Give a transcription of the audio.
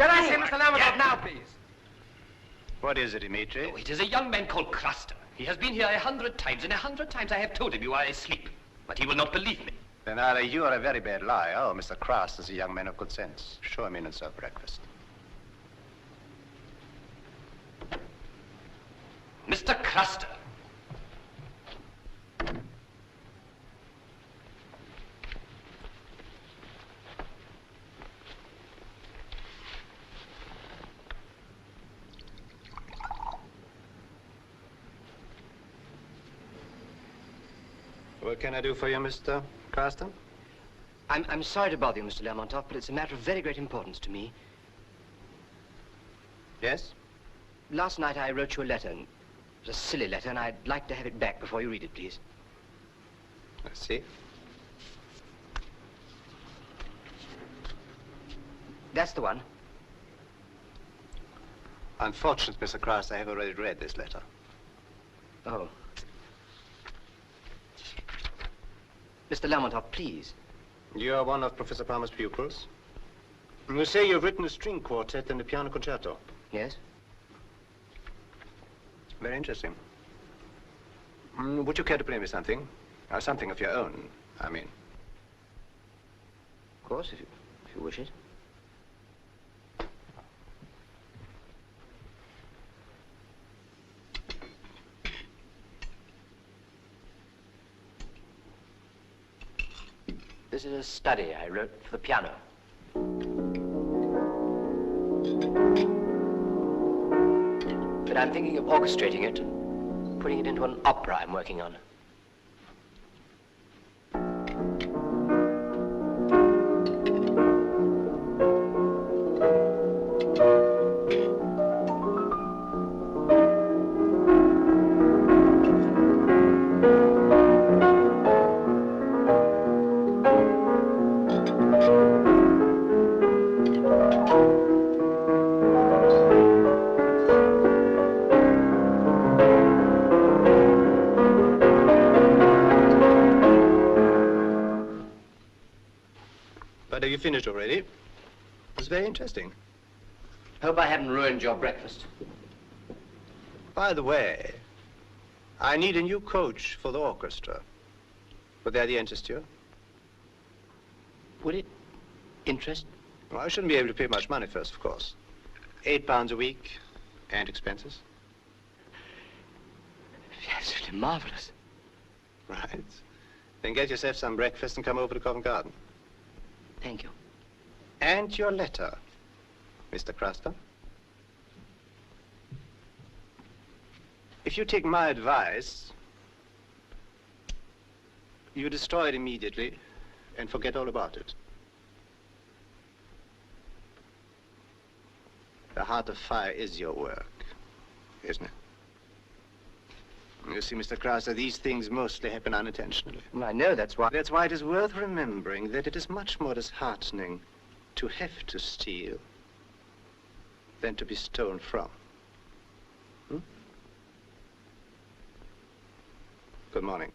Can I see Mr. Lermontov now, please? What is it, Dimitri? Oh, it is a young man called Craster. He has been here 100 times, and 100 times I have told him you are asleep. But he will not believe me. Then either you are a very bad liar, or Mr. Craster is a young man of good sense. Show him in and serve breakfast. Mr. Craster. What can I do for you, Mr. Craster? I'm sorry to bother you, Mr. Lermontov, but it's a matter of very great importance to me. Yes? Last night I wrote you a letter. It was a silly letter, and I'd like to have it back before you read it, please. I see. That's the one. Unfortunately, Mr. Craster, I have already read this letter. Oh. Mr. Lermontov, please. You are one of Professor Palmer's pupils. You say you've written a string quartet and a piano concerto. Yes? Very interesting. Would you care to play me something? Something of your own, I mean. Of course, if you wish it. This is a study I wrote for the piano. But I'm thinking of orchestrating it and putting it into an opera I'm working on. Have you finished already? It's very interesting. Hope I haven't ruined your breakfast. By the way, I need a new coach for the orchestra. Would the idea interest you? Would it interest? Well, I shouldn't be able to pay much money first, of course. £8 a week and expenses. Absolutely marvelous. Right. Then get yourself some breakfast and come over to Covent Garden. Thank you. And your letter, Mr. Craster. If you take my advice, you destroy it immediately and forget all about it. The Heart of Fire is your work, isn't it? You see, Mr. Craster, these things mostly happen unintentionally. Well, I know that's why. That's why it is worth remembering that it is much more disheartening to have to steal than to be stolen from. Good morning.